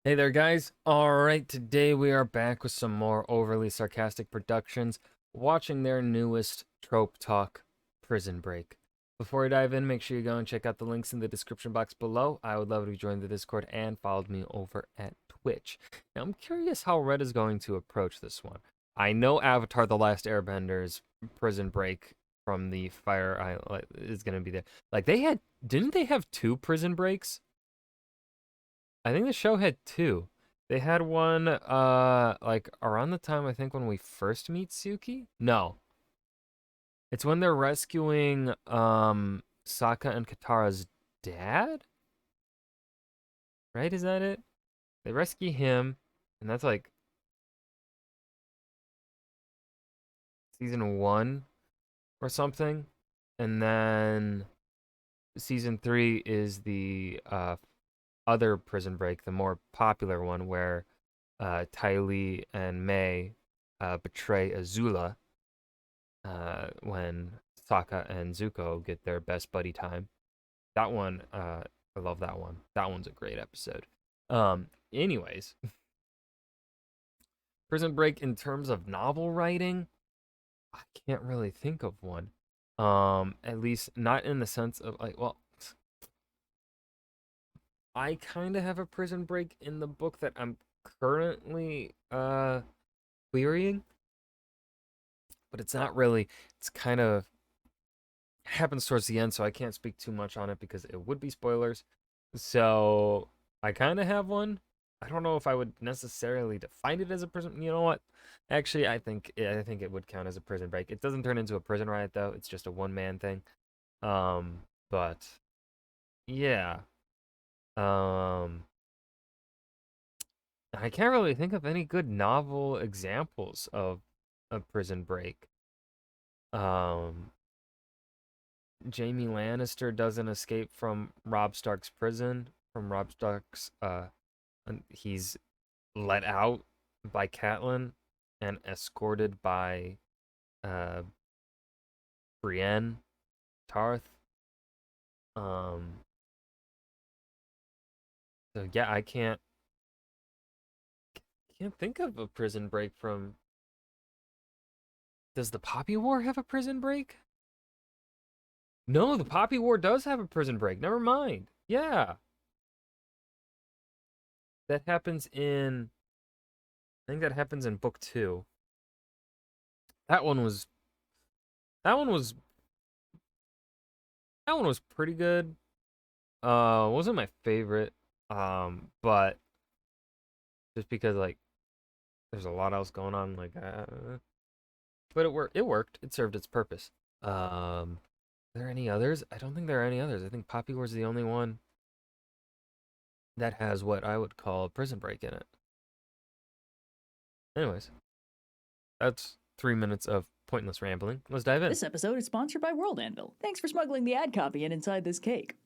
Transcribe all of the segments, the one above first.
Hey there, guys. Alright, today we are back with some more overly sarcastic productions, watching their newest Trope Talk, Prison Break. Before we dive in, make sure you go and check out the links in the description box below. I would love if you joined the Discord and followed me over at Twitch. Now, I'm curious how Red is going to approach this one. I know Avatar The Last Airbender's Prison Break from the Fire Island is going to be there. Like, didn't they have two prison breaks? I think the show had two. They had one like around the time I think when we first meet Suki. No. It's when they're rescuing Sokka and Katara's dad? Right? Is that it? They rescue him, and that's like season 1 or something. And then season 3 is the other prison break, the more popular one where Ty Lee and May betray Azula when Sokka and Zuko get their best buddy time. That one, I love that one. That one's a great episode. Anyways, Prison Break in terms of novel writing, I can't really think of one. At least not in the sense of like, well, I kind of have a Prison Break in the book that I'm currently querying, but it's not really. It's kind of happens towards the end, so I can't speak too much on it because it would be spoilers. So I kind of have one. I don't know if I would necessarily define it as a prison. You know what? Actually, I think it would count as a prison break. It doesn't turn into a prison riot though. It's just a one man thing. But yeah. Um, I can't really think of any good novel examples of a prison break. Um, Jamie Lannister doesn't escape from Robb Stark's prison. From Robb Stark's, he's let out by Catelyn and escorted by uh, Brienne, Tarth. Um, so yeah, I can't think of a prison break from. Does the Poppy War have a prison break? No, the Poppy War does have a prison break. Never mind. Yeah, that happens in. I think that happens in book 2. That one was. That one was. That one was pretty good. Wasn't my favorite. But just because like there's a lot else going on, like, but it worked. It worked. It served its purpose. Are there any others? I don't think there are any others. I think Poppy War's the only one that has what I would call a prison break in it. Anyways, that's 3 minutes of pointless rambling. Let's dive in. This episode is sponsored by World Anvil. Thanks for smuggling the ad copy in inside this cake.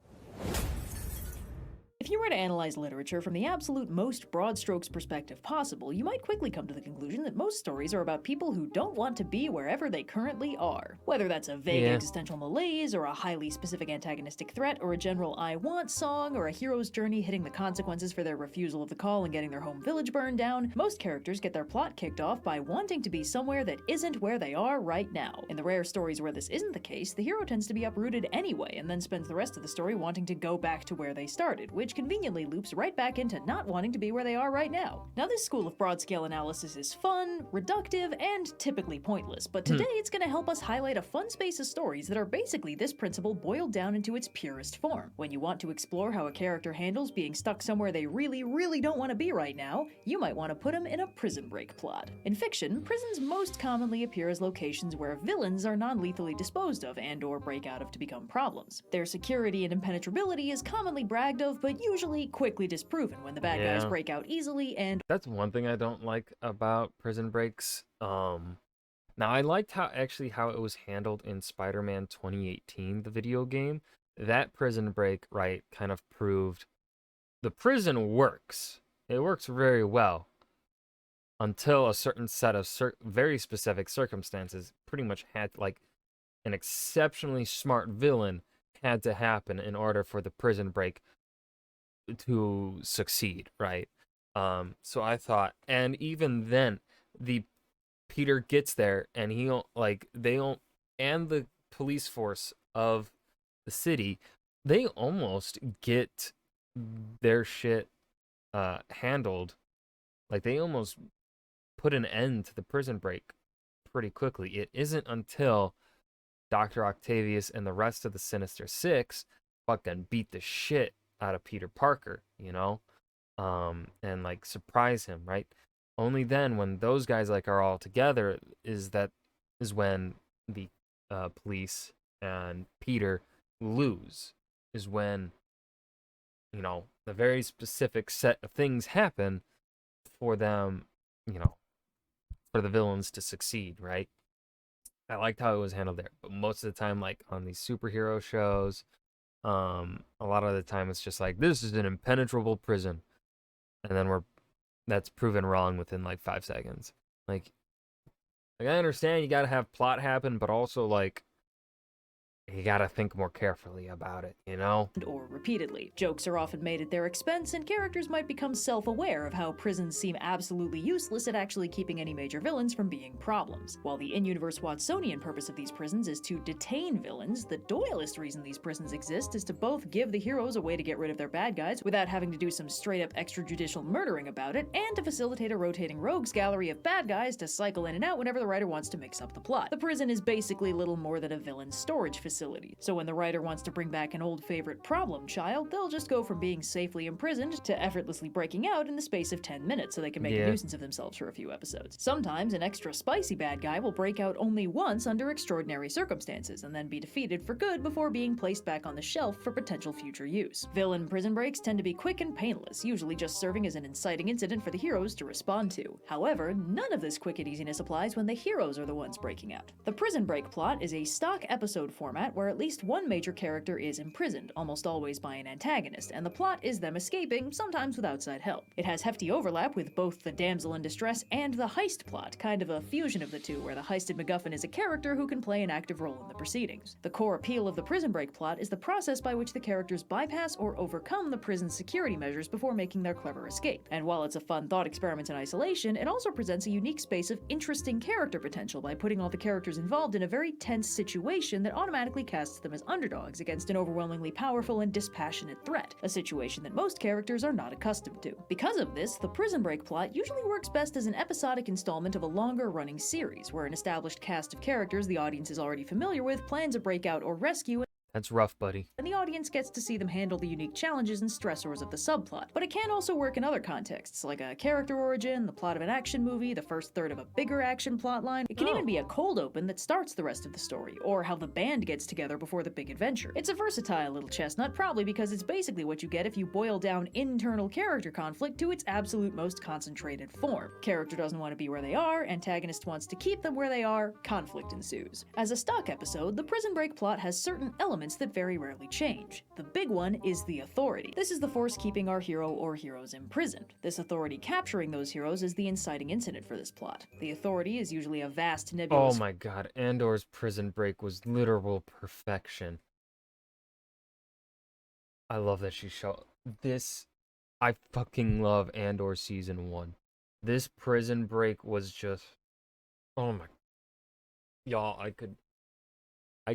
If you were to analyze literature from the absolute most broad strokes perspective possible, you might quickly come to the conclusion that most stories are about people who don't want to be wherever they currently are. Whether that's a vague existential malaise, or a highly specific antagonistic threat, or a general I want song, or a hero's journey hitting the consequences for their refusal of the call and getting their home village burned down, most characters get their plot kicked off by wanting to be somewhere that isn't where they are right now. In the rare stories where this isn't the case, the hero tends to be uprooted anyway, and then spends the rest of the story wanting to go back to where they started, which conveniently loops right back into not wanting to be where they are right now. Now, this school of broad-scale analysis is fun, reductive, and typically pointless, but today it's going to help us highlight a fun space of stories that are basically this principle boiled down into its purest form. When you want to explore how a character handles being stuck somewhere they really, really don't want to be right now, you might want to put them in a prison break plot. In fiction, prisons most commonly appear as locations where villains are non-lethally disposed of and/or break out of to become problems. Their security and impenetrability is commonly bragged of, but usually quickly disproven when the bad guys break out easily. And that's one thing I don't like about prison breaks. Now I liked how it was handled in Spider-Man 2018, the video game. That prison break, right, kind of proved the prison works. It works very well until a certain set of very specific circumstances pretty much had, like, an exceptionally smart villain had to happen in order for the prison break to succeed, right? So I thought, and even then, the Peter gets there, and they don't, and the police force of the city, they almost get their shit handled. Like they almost put an end to the prison break pretty quickly. It isn't until Dr. Octavius and the rest of the Sinister Six fucking beat the shit out of Peter Parker, and like surprise him, right? Only then, when those guys like are all together, is when the police and Peter lose. Is when the very specific set of things happen for them, you know, for the villains to succeed, right? I liked how it was handled there, but most of the time, like on these superhero shows, a lot of the time it's just like this is an impenetrable prison, and then that's proven wrong within like 5 seconds. Like I understand you gotta have plot happen, but also like you gotta think more carefully about it, you know? Or repeatedly. Jokes are often made at their expense, and characters might become self-aware of how prisons seem absolutely useless at actually keeping any major villains from being problems. While the in-universe Watsonian purpose of these prisons is to detain villains, the Doyleist reason these prisons exist is to both give the heroes a way to get rid of their bad guys without having to do some straight-up extrajudicial murdering about it, and to facilitate a rotating rogues gallery of bad guys to cycle in and out whenever the writer wants to mix up the plot. The prison is basically little more than a villain's storage facility. So when the writer wants to bring back an old favorite problem child, they'll just go from being safely imprisoned to effortlessly breaking out in the space of 10 minutes so they can make a nuisance of themselves for a few episodes. Sometimes an extra spicy bad guy will break out only once under extraordinary circumstances and then be defeated for good before being placed back on the shelf for potential future use. Villain prison breaks tend to be quick and painless, usually just serving as an inciting incident for the heroes to respond to. However, none of this quick and easiness applies when the heroes are the ones breaking out. The prison break plot is a stock episode format where at least one major character is imprisoned, almost always by an antagonist, and the plot is them escaping, sometimes with outside help. It has hefty overlap with both the damsel in distress and the heist plot, kind of a fusion of the two, where the heisted MacGuffin is a character who can play an active role in the proceedings. The core appeal of the prison break plot is the process by which the characters bypass or overcome the prison's security measures before making their clever escape. And while it's a fun thought experiment in isolation, it also presents a unique space of interesting character potential by putting all the characters involved in a very tense situation that automatically casts them as underdogs against an overwhelmingly powerful and dispassionate threat, a situation that most characters are not accustomed to. Because of this, the prison break plot usually works best as an episodic installment of a longer-running series, where an established cast of characters the audience is already familiar with plans a breakout or rescue, That's rough, buddy. and the audience gets to see them handle the unique challenges and stressors of the subplot. But it can also work in other contexts, like a character origin, the plot of an action movie, the first third of a bigger action plotline. It can even be a cold open that starts the rest of the story, or how the band gets together before the big adventure. It's a versatile little chestnut, probably because it's basically what you get if you boil down internal character conflict to its absolute most concentrated form. Character doesn't want to be where they are, antagonist wants to keep them where they are, conflict ensues. As a stock episode, the prison break plot has certain elements that very rarely change. The big one is the authority. This is the force keeping our hero or heroes imprisoned. This authority capturing those heroes is the inciting incident for this plot. The authority is usually a vast nebulous— Oh my god, Andor's prison break was literal perfection. I love that she showed this. I fucking love Andor season 1. This prison break was just, oh my, y'all, I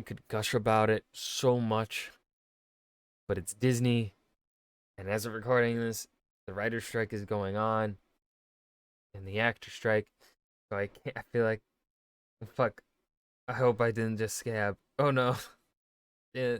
could gush about it so much, but it's Disney, and as of recording this, the writer's strike is going on, and the actor strike, so I feel like, fuck, I hope I didn't just scab. Oh no. Yeah.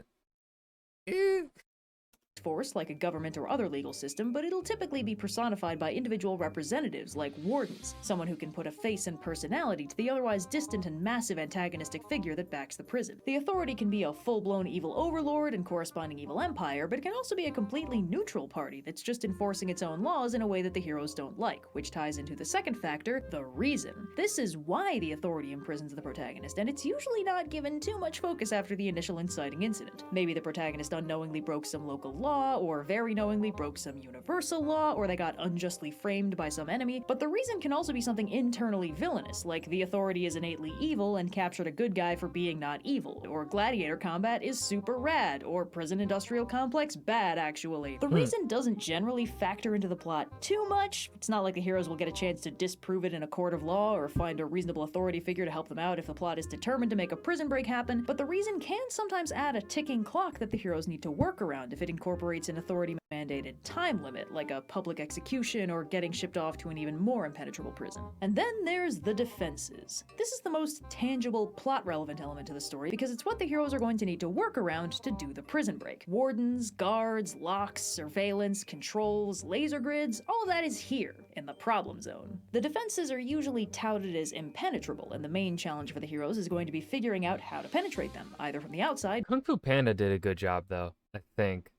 force like a government or other legal system, but it'll typically be personified by individual representatives like wardens, someone who can put a face and personality to the otherwise distant and massive antagonistic figure that backs the prison. The authority can be a full-blown evil overlord and corresponding evil empire, but it can also be a completely neutral party that's just enforcing its own laws in a way that the heroes don't like, which ties into the second factor, the reason. This is why the authority imprisons the protagonist, and it's usually not given too much focus after the initial inciting incident. Maybe the protagonist unknowingly broke some local law, law, or very knowingly broke some universal law, or they got unjustly framed by some enemy. But the reason can also be something internally villainous, like the authority is innately evil and captured a good guy for being not evil, or gladiator combat is super rad, or prison industrial complex bad, actually. The reason doesn't generally factor into the plot too much. It's not like the heroes will get a chance to disprove it in a court of law or find a reasonable authority figure to help them out if the plot is determined to make a prison break happen, but the reason can sometimes add a ticking clock that the heroes need to work around if it incorporates an authority-mandated time limit, like a public execution or getting shipped off to an even more impenetrable prison. And then there's the defenses. This is the most tangible, plot-relevant element to the story because it's what the heroes are going to need to work around to do the prison break. Wardens, guards, locks, surveillance, controls, laser grids, all of that is here, in the problem zone. The defenses are usually touted as impenetrable, and the main challenge for the heroes is going to be figuring out how to penetrate them, either from the outside. Kung Fu Panda did a good job, though, I think.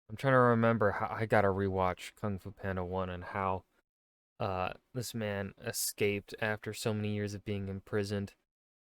I'm trying to remember how I gotta rewatch Kung Fu Panda 1 and how this man escaped after so many years of being imprisoned.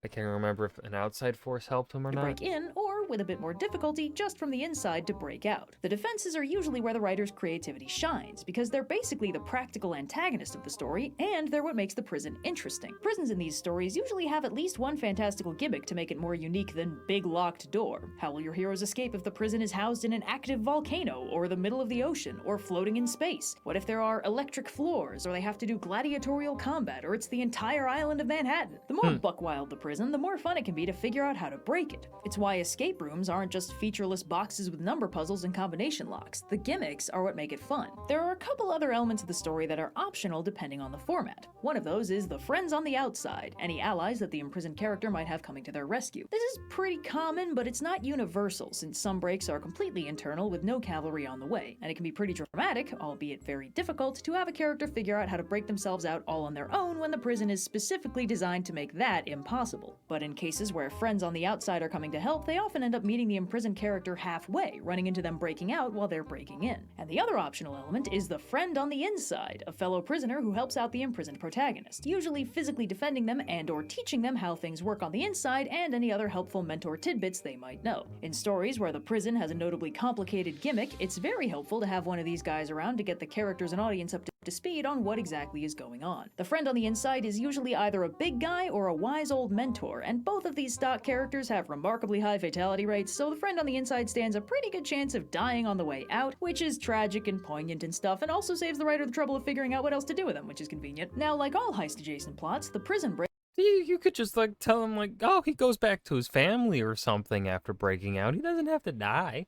I can't remember if an outside force helped him or To not. break in, or with a bit more difficulty, just from the inside to break out. The defenses are usually where the writer's creativity shines, because they're basically the practical antagonist of the story, and they're what makes the prison interesting. Prisons in these stories usually have at least one fantastical gimmick to make it more unique than big locked door. How will your heroes escape if the prison is housed in an active volcano, or the middle of the ocean, or floating in space? What if there are electric floors, or they have to do gladiatorial combat, or it's the entire island of Manhattan? The more buck-wild the prison, the more fun it can be to figure out how to break it. It's why escape rooms aren't just featureless boxes with number puzzles and combination locks. The gimmicks are what make it fun. There are a couple other elements of the story that are optional depending on the format. One of those is the friends on the outside, any allies that the imprisoned character might have coming to their rescue. This is pretty common, but it's not universal, since some breaks are completely internal with no cavalry on the way, and it can be pretty dramatic, albeit very difficult, to have a character figure out how to break themselves out all on their own when the prison is specifically designed to make that impossible. But in cases where friends on the outside are coming to help, they often end up meeting the imprisoned character halfway, running into them breaking out while they're breaking in. And the other optional element is the friend on the inside, a fellow prisoner who helps out the imprisoned protagonist, usually physically defending them and or teaching them how things work on the inside and any other helpful mentor tidbits they might know. In stories where the prison has a notably complicated gimmick, it's very helpful to have one of these guys around to get the characters and audience up to speed on what exactly is going on. The friend on the inside is usually either a big guy or a wise old mentor, and both of these stock characters have remarkably high fatality rates, so the friend on the inside stands a pretty good chance of dying on the way out, which is tragic and poignant and stuff, and also saves the writer the trouble of figuring out what else to do with them, which is convenient. Now, like all heist-adjacent plots, the prison break You could just, like, tell him, like, oh, he goes back to his family or something after breaking out. He doesn't have to die.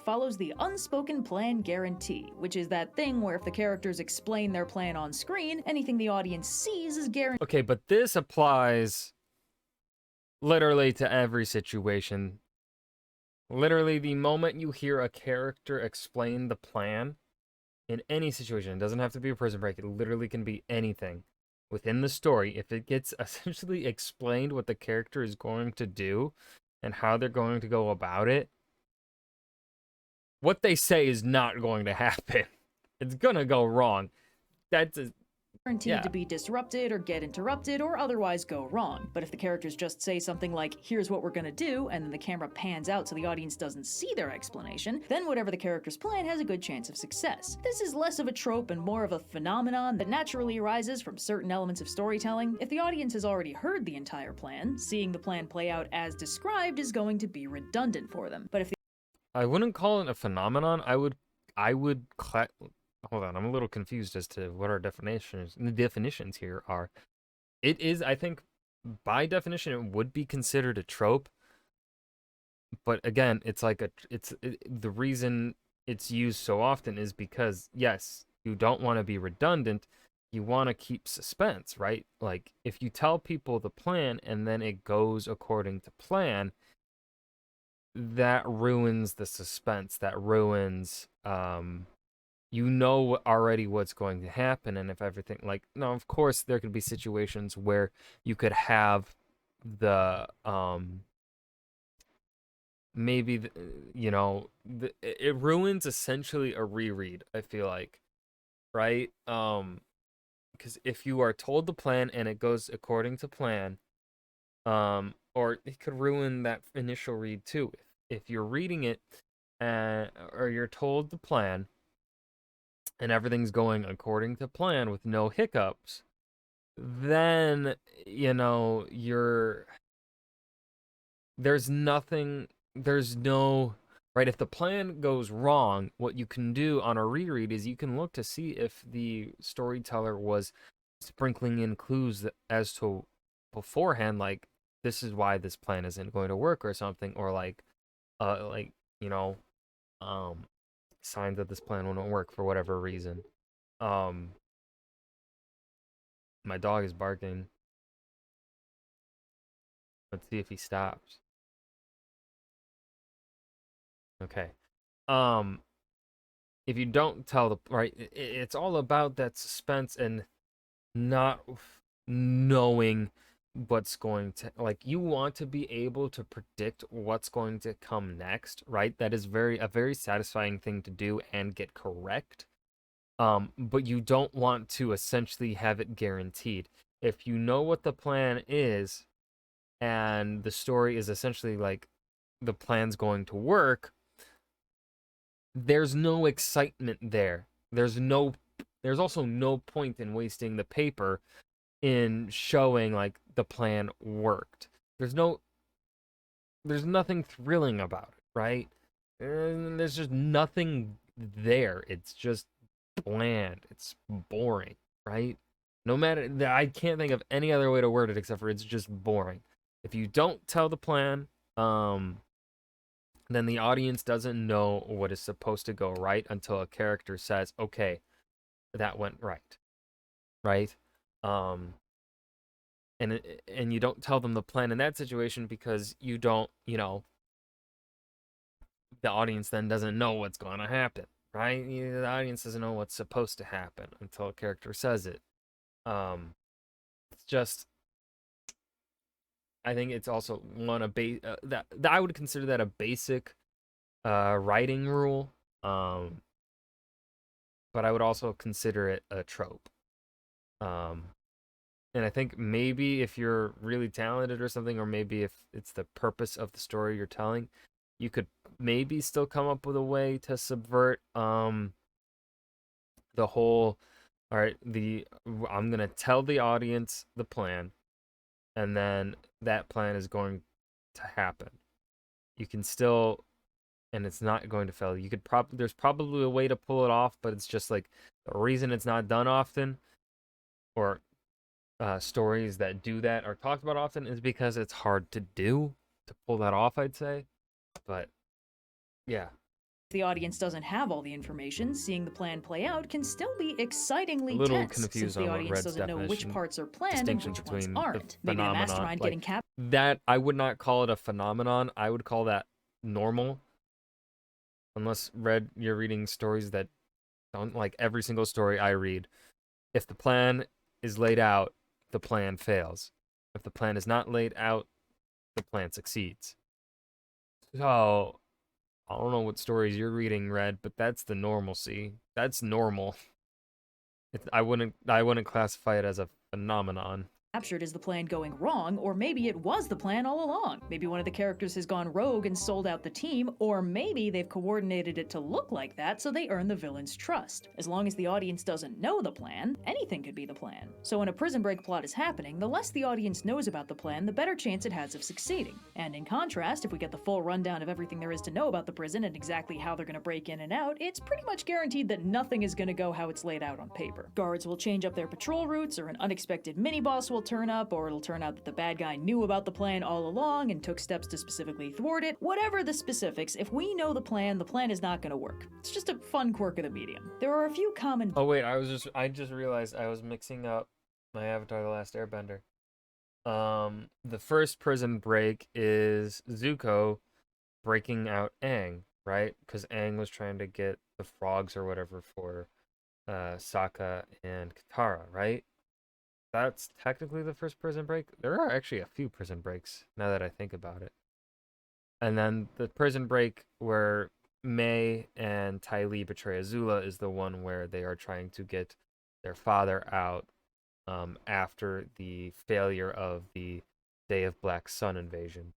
follows the unspoken plan guarantee, which is that thing where if the characters explain their plan on screen, anything the audience sees is guaranteed. Okay, but this applies literally to every situation. Literally, the moment you hear a character explain the plan in any situation, it doesn't have to be a prison break, it literally can be anything within the story. If it gets essentially explained what the character is going to do and how they're going to go about it, what they say is not going to happen. It's gonna go wrong. That's Guaranteed to be disrupted or get interrupted or otherwise go wrong. But if the characters just say something like, here's what we're gonna do, and then the camera pans out so the audience doesn't see their explanation, then whatever the character's plan has a good chance of success. This is less of a trope and more of a phenomenon that naturally arises from certain elements of storytelling. If the audience has already heard the entire plan, seeing the plan play out as described is going to be redundant for them. But if I wouldn't call it a phenomenon. Hold on, I'm a little confused as to what our definitions. The definitions here are. It is, I think, by definition, it would be considered a trope. But again, it's like the reason it's used so often is because yes, you don't want to be redundant. You want to keep suspense, right? Like if you tell people the plan and then it goes according to plan, that ruins the suspense. That ruins, you know already what's going to happen. And if everything, like, now, of course, there could be situations where you could have the, maybe, it ruins essentially a reread, I feel like, right? Because if you are told the plan and it goes according to plan, or it could ruin that initial read too. If you're reading it or you're told the plan, and everything's going according to plan with no hiccups, then there's nothing, there's no right. If the plan goes wrong, what you can do on a reread is you can look to see if the storyteller was sprinkling in clues as to beforehand, like this is why this plan isn't going to work or something, or like you know um signs that this plan won't work for whatever reason. um my dog is barking. Let's see if he stops. Okay. um if you don't tell the right, it's all about that suspense and not knowing what's going to, like, you want to be able to predict what's going to come next, right? That is a very satisfying thing to do and get correct. But you don't want to essentially have it guaranteed. If you know what the plan is and the story is essentially like the plan's going to work, there's no excitement there. There's also no point in wasting the paper in showing like the plan worked. There's nothing thrilling about it, right? And there's just nothing there. It's just bland. It's boring, right? No matter, I can't think of any other way to word it except for it's just boring. If you don't tell the plan, then the audience doesn't know what is supposed to go right until a character says, "Okay, that went right." Right? Um, and you don't tell them the plan in that situation because you don't, the audience then doesn't know what's going to happen, right? The audience doesn't know what's supposed to happen until a character says it. It's just, I think it's also one of that I would consider that a basic writing rule. But I would also consider it a trope. Um, and I think maybe if you're really talented or something, or maybe if it's the purpose of the story you're telling, you could maybe still come up with a way to subvert the whole, all right, I'm going to tell the audience the plan, and then that plan is going to happen. You can still, and it's not going to fail. You could probably, there's probably a way to pull it off, but it's just like the reason it's not done often, or stories that do that are talked about often, is because it's hard to do, to pull that off, I'd say. But yeah, the audience doesn't have all the information, seeing the plan play out can still be a excitingly little tense, since confused the on what audience Red's doesn't know which definition, parts are planned and distinction which ones between aren't. the Maybe the phenomenon, mastermind like getting captured. that. I would not call it a phenomenon. I would call that normal. Unless, Red, you're reading stories that don't, like every single story I read, if the plan is laid out, the plan fails. If the plan is not laid out, the plan succeeds. So I don't know what stories you're reading, Red, but that's the normalcy. That's normal. I wouldn't classify it as a phenomenon. Captured is the plan going wrong, or maybe it was the plan all along. Maybe one of the characters has gone rogue and sold out the team, or maybe they've coordinated it to look like that so they earn the villain's trust. As long as the audience doesn't know the plan, anything could be the plan. So when a prison break plot is happening, the less the audience knows about the plan, the better chance it has of succeeding. And in contrast, if we get the full rundown of everything there is to know about the prison and exactly how they're going to break in and out, it's pretty much guaranteed that nothing is going to go how it's laid out on paper. Guards will change up their patrol routes, or an unexpected mini-boss will turn up, or it'll turn out that the bad guy knew about the plan all along and took steps to specifically thwart it. Whatever the specifics, if we know the plan is not going to work. It's just a fun quirk of the medium. There are a few common... Oh wait, I just realized I was mixing up my Avatar: The Last Airbender. The first prison break is Zuko breaking out Aang, right? Because Aang was trying to get the frogs or whatever for Sokka and Katara, right? That's technically the first prison break. There are actually a few prison breaks now that I think about it. And then the prison break where May and Ty Lee betray Azula is the one where they are trying to get their father out after the failure of the Day of Black Sun invasion.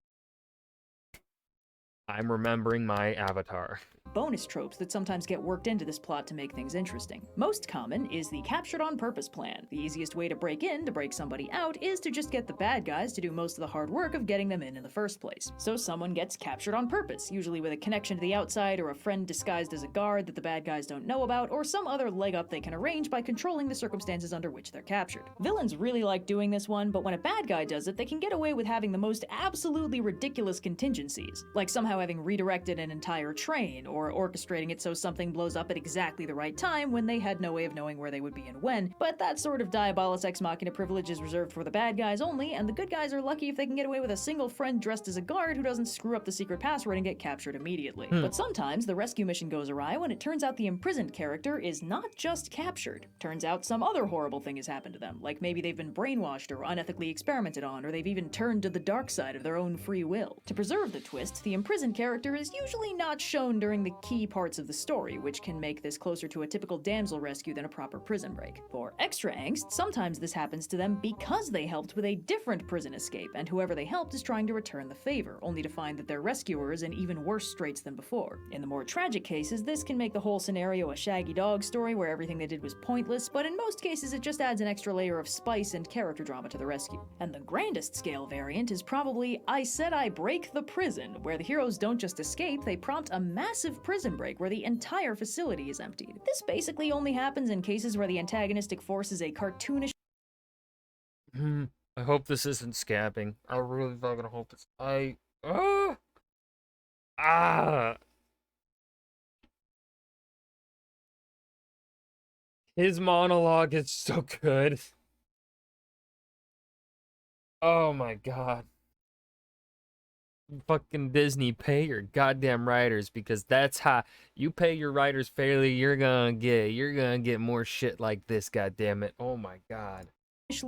I'm remembering my Avatar. bonus tropes that sometimes get worked into this plot to make things interesting. Most common is the captured on purpose plan. The easiest way to break in, to break somebody out, is to just get the bad guys to do most of the hard work of getting them in the first place. So someone gets captured on purpose, usually with a connection to the outside or a friend disguised as a guard that the bad guys don't know about, or some other leg up they can arrange by controlling the circumstances under which they're captured. Villains really like doing this one, but when a bad guy does it, they can get away with having the most absolutely ridiculous contingencies, like somehow having redirected an entire train, or orchestrating it so something blows up at exactly the right time when they had no way of knowing where they would be and when. But that sort of diabolus ex machina privilege is reserved for the bad guys only, and the good guys are lucky if they can get away with a single friend dressed as a guard who doesn't screw up the secret password and get captured immediately. But sometimes the rescue mission goes awry when it turns out the imprisoned character is not just captured. Turns out some other horrible thing has happened to them, like maybe they've been brainwashed or unethically experimented on, or they've even turned to the dark side of their own free will. To preserve the twist, the imprisoned character is usually not shown during the key parts of the story, which can make this closer to a typical damsel rescue than a proper prison break. For extra angst, sometimes this happens to them because they helped with a different prison escape, and whoever they helped is trying to return the favor, only to find that their rescuer is in even worse straits than before. In the more tragic cases, this can make the whole scenario a shaggy dog story where everything they did was pointless, but in most cases it just adds an extra layer of spice and character drama to the rescue. And the grandest scale variant is probably I Said I Break the Prison, where the heroes don't just escape, they prompt a massive prison break where the entire facility is emptied. This basically only happens in cases where the antagonistic force is a cartoonish. I hope this isn't scabbing. I really fucking hope it's. His monologue is so good. Oh my god. Fucking Disney, pay your goddamn writers, because that's how you pay your writers fairly. You're gonna get more shit like this. Goddamn it! Oh my god.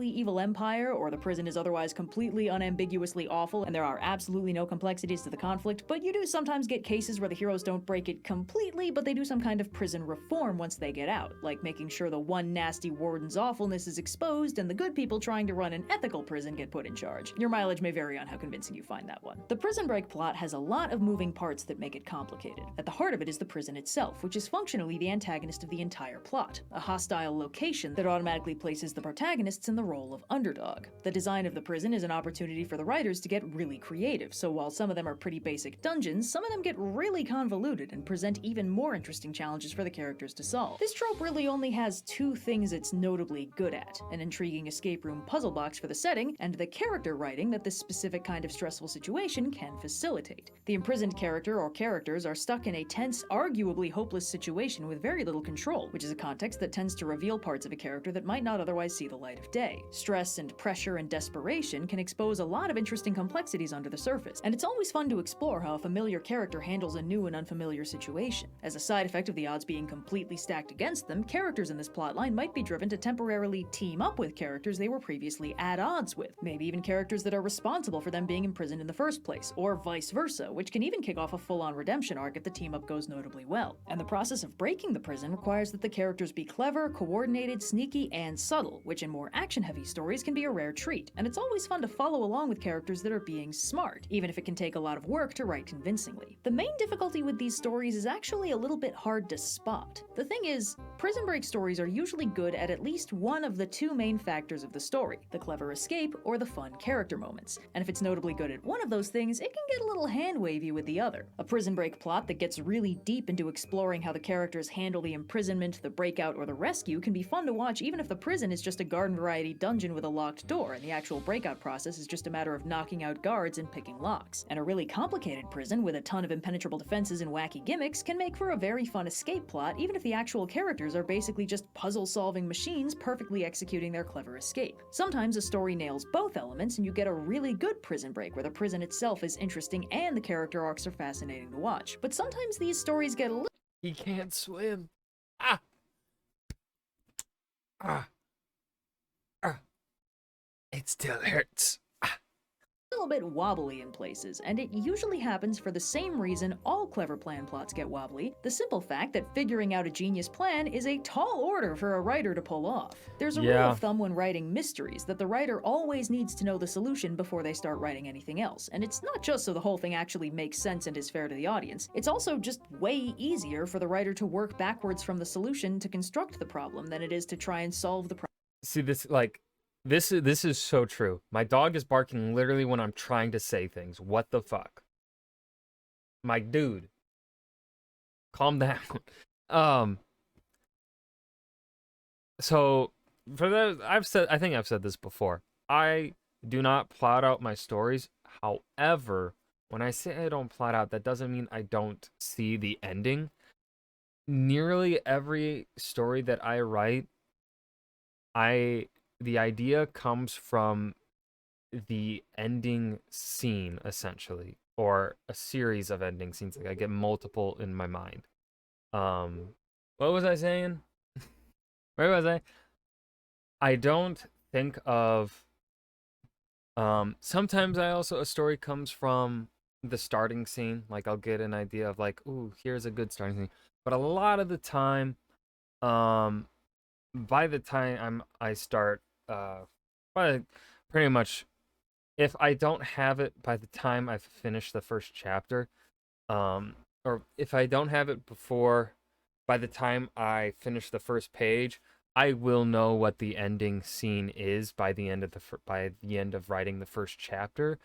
Evil empire, or the prison is otherwise completely unambiguously awful and there are absolutely no complexities to the conflict, but you do sometimes get cases where the heroes don't break it completely, but they do some kind of prison reform once they get out, like making sure the one nasty warden's awfulness is exposed and the good people trying to run an ethical prison get put in charge. Your mileage may vary on how convincing you find that one. The prison break plot has a lot of moving parts that make it complicated. At the heart of it is the prison itself, which is functionally the antagonist of the entire plot, a hostile location that automatically places the protagonists in the role of underdog. The design of the prison is an opportunity for the writers to get really creative, so while some of them are pretty basic dungeons, some of them get really convoluted and present even more interesting challenges for the characters to solve. This trope really only has two things it's notably good at: an intriguing escape room puzzle box for the setting, and the character writing that this specific kind of stressful situation can facilitate. The imprisoned character or characters are stuck in a tense, arguably hopeless situation with very little control, which is a context that tends to reveal parts of a character that might not otherwise see the light of day. Stress and pressure and desperation can expose a lot of interesting complexities under the surface, and it's always fun to explore how a familiar character handles a new and unfamiliar situation. As a side effect of the odds being completely stacked against them, characters in this plotline might be driven to temporarily team up with characters they were previously at odds with, maybe even characters that are responsible for them being imprisoned in the first place, or vice versa, which can even kick off a full-on redemption arc if the team-up goes notably well. And the process of breaking the prison requires that the characters be clever, coordinated, sneaky, and subtle, which in more action-heavy stories can be a rare treat, and it's always fun to follow along with characters that are being smart, even if it can take a lot of work to write convincingly. The main difficulty with these stories is actually a little bit hard to spot. The thing is, prison break stories are usually good at least one of the two main factors of the story: the clever escape or the fun character moments. And if it's notably good at one of those things, it can get a little hand-wavy with the other. A prison break plot that gets really deep into exploring how the characters handle the imprisonment, the breakout, or the rescue can be fun to watch even if the prison is just a garden variety dungeon with a locked door, and the actual breakout process is just a matter of knocking out guards and picking locks. And a really complicated prison with a ton of impenetrable defenses and wacky gimmicks can make for a very fun escape plot, even if the actual characters are basically just puzzle-solving machines perfectly executing their clever escape. Sometimes a story nails both elements, and you get a really good prison break where the prison itself is interesting and the character arcs are fascinating to watch. But sometimes these stories get a little— He can't swim. Ah. Ah. Ah. It still hurts. little bit wobbly in places, and it usually happens for the same reason all clever plan plots get wobbly: the simple fact that figuring out a genius plan is a tall order for a writer to pull off. There's a rule of Yeah. thumb when writing mysteries that the writer always needs to know the solution before they start writing anything else, and it's not just so the whole thing actually makes sense and is fair to the audience, it's also just way easier for the writer to work backwards from the solution to construct the problem than it is to try and solve the problem. See this like this is so true. My dog is barking literally when I'm trying to say things. What the fuck? My dude, calm down. Um so for the I think I've said this before. I do not plot out my stories. However, when I say I don't plot out, that doesn't mean I don't see the ending. Nearly every story that I write, I the idea comes from the ending scene essentially, or a series of ending scenes. Like I get multiple in my mind. What was I saying? Where was I? I don't think of sometimes I also a story comes from the starting scene. Like I'll get an idea of like, ooh, here's a good starting scene. But a lot of the time, um by the time I start by pretty much, if I don't have it by the time I've finished the first chapter, um, or if I don't have it before, by the time I finish the first page, I will know what the ending scene is by the end of by the end of writing the first chapter.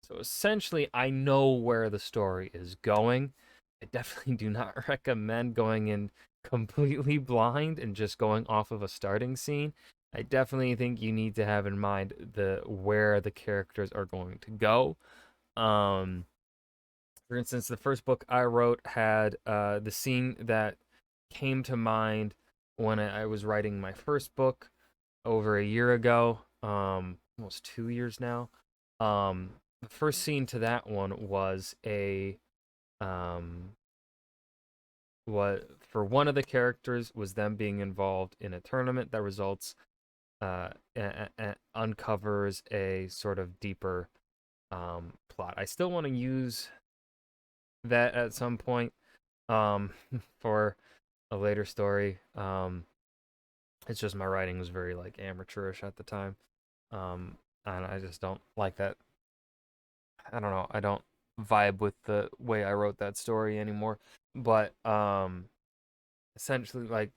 So essentially, I know where the story is going. I definitely do not recommend going in completely blind and just going off of a starting scene. I definitely think you need to have in mind the where the characters are going to go. Um, for instance, the first book I wrote had the scene that came to mind when I was writing my first book over a year ago, almost 2 years now. The first scene to that one was a um, what for one of the characters was them being involved in a tournament that results uncovers a sort of deeper plot. I still want to use that at some point um, for a later story. It's just my writing was very like amateurish at the time, and I just don't like that. I don't know. I don't vibe with the way I wrote that story anymore. But essentially, like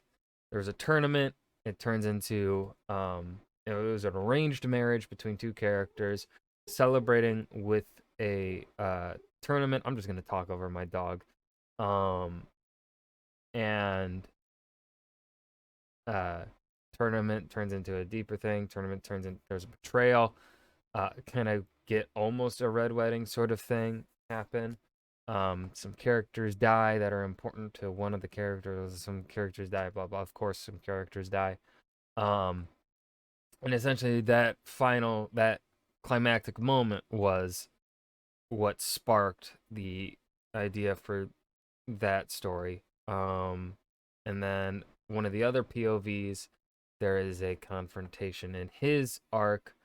there's a tournament. It turns into it was an arranged marriage between two characters celebrating with a tournament. I'm just gonna talk over my dog. Um, and uh tournament turns into a deeper thing. Tournament turns in there's a betrayal. Kind of get almost a red wedding sort of thing happen. Some characters die that are important to one of the characters. Some characters die, blah blah. Of course, some characters die. Um, and essentially that climactic moment was what sparked the idea for that story. And then one of the other POVs, there is a confrontation in his arc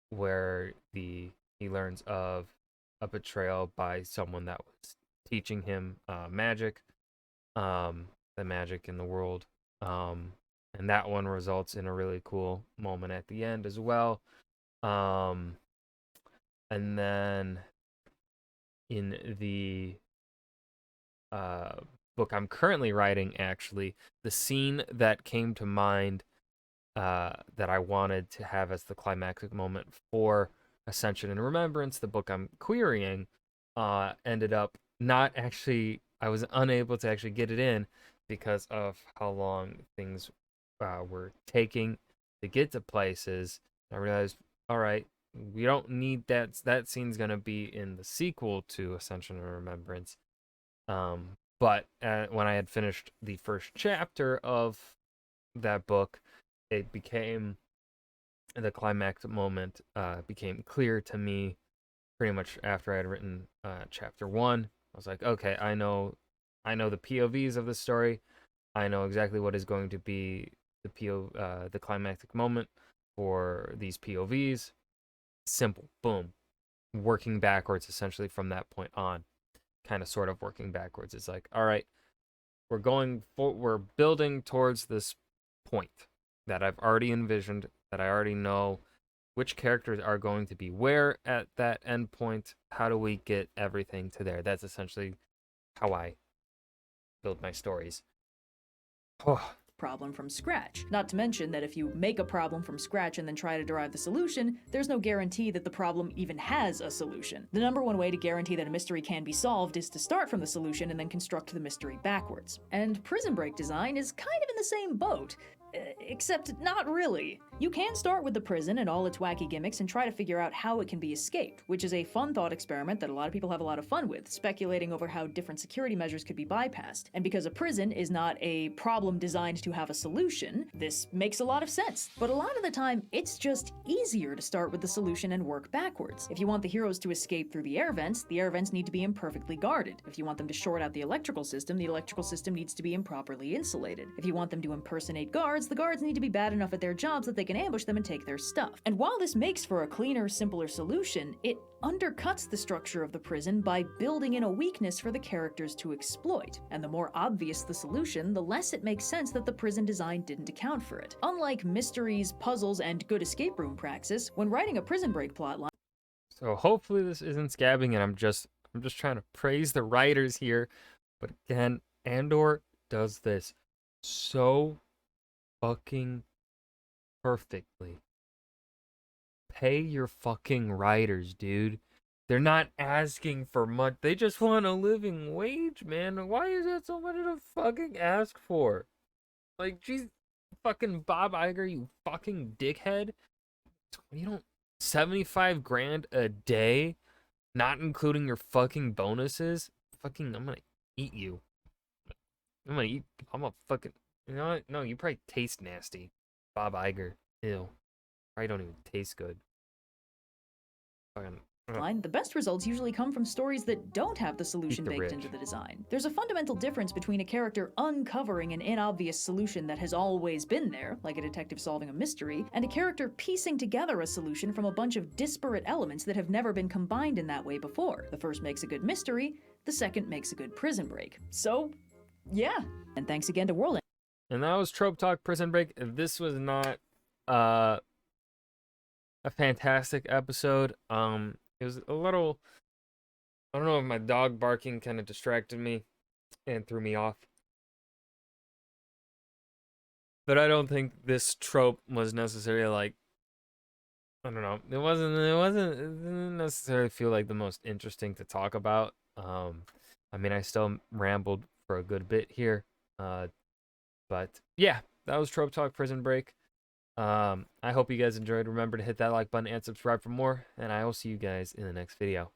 where he learns of a betrayal by someone that was teaching him magic, the magic in the world. Um, and that one results in a really cool moment at the end as well. Um, and then in the uh, book I'm currently writing, actually, the scene that came to mind that I wanted to have as the climactic moment for Ascension and Remembrance, the book I'm querying, ended up not actually, I was unable to actually get it in because of how long things were taking to get to places. I realized, all right, we don't need that. That scene's going to be in the sequel to Ascension and Remembrance. But when I had finished the first chapter of that book, it became the climactic moment became clear to me pretty much after I had written chapter one. I was like, okay, I know the POVs of the story. I know exactly what is going to be the climactic moment for these POVs. Simple, boom. working backwards essentially from that point on. Kind of sort of working backwards. It's like, all right, we're building towards this point that I've already envisioned, that I already know which characters are going to be where at that end point. How do we get everything to there? That's essentially how I build my stories. Oh, problem from scratch. Not to mention that if you make a problem from scratch and then try to derive the solution, there's no guarantee that the problem even has a solution. The number one way to guarantee that a mystery can be solved is to start from the solution and then construct the mystery backwards. And Prison Break design is kind of in the same boat. Except not really. You can start with the prison and all its wacky gimmicks and try to figure out how it can be escaped, which is a fun thought experiment that a lot of people have a lot of fun with, speculating over how different security measures could be bypassed. And because a prison is not a problem designed to have a solution, this makes a lot of sense. But a lot of the time, it's just easier to start with the solution and work backwards. If you want the heroes to escape through the air vents need to be imperfectly guarded. If you want them to short out the electrical system needs to be improperly insulated. If you want them to impersonate guards, the guards need to be bad enough at their jobs that they can ambush them and take their stuff. And while this makes for a cleaner, simpler solution, it undercuts the structure of the prison by building in a weakness for the characters to exploit. And the more obvious the solution, the less it makes sense that the prison design didn't account for it. Unlike mysteries, puzzles, and good escape room praxis, when writing a Prison Break plotline, so hopefully this isn't scabbing, and I'm just trying to praise the writers here. But again, Andor does this so fucking perfectly. Pay your fucking writers, dude. They're not asking for much. They just want a living wage, man. Why is that so much to fucking ask for? Like, geez, fucking Bob Iger, you fucking dickhead. You don't 75 grand a day, not including your fucking bonuses. Fucking, I'm gonna eat you. I'm gonna fucking, you know what? No, you probably taste nasty. Bob Iger. Ew. Probably don't even taste good. Fucking. the best results usually come from stories that don't have the solution the baked rich. into the design. There's a fundamental difference between a character uncovering an inobvious solution that has always been there, like a detective solving a mystery, and a character piecing together a solution from a bunch of disparate elements that have never been combined in that way before. The first makes a good mystery, the second makes a good Prison Break. So, yeah. And thanks again to World. And that was Trope Talk Prison Break. This was not a fantastic episode. It was a little, I don't know if my dog barking kind of distracted me and threw me off. But I don't think this trope was necessarily like, I don't know. It didn't necessarily feel like the most interesting to talk about. I mean, I still rambled for a good bit here. But yeah, that was Trope Talk Prison Break. I hope you guys enjoyed. Remember to hit that like button and subscribe for more, and I will see you guys in the next video.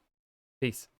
Peace.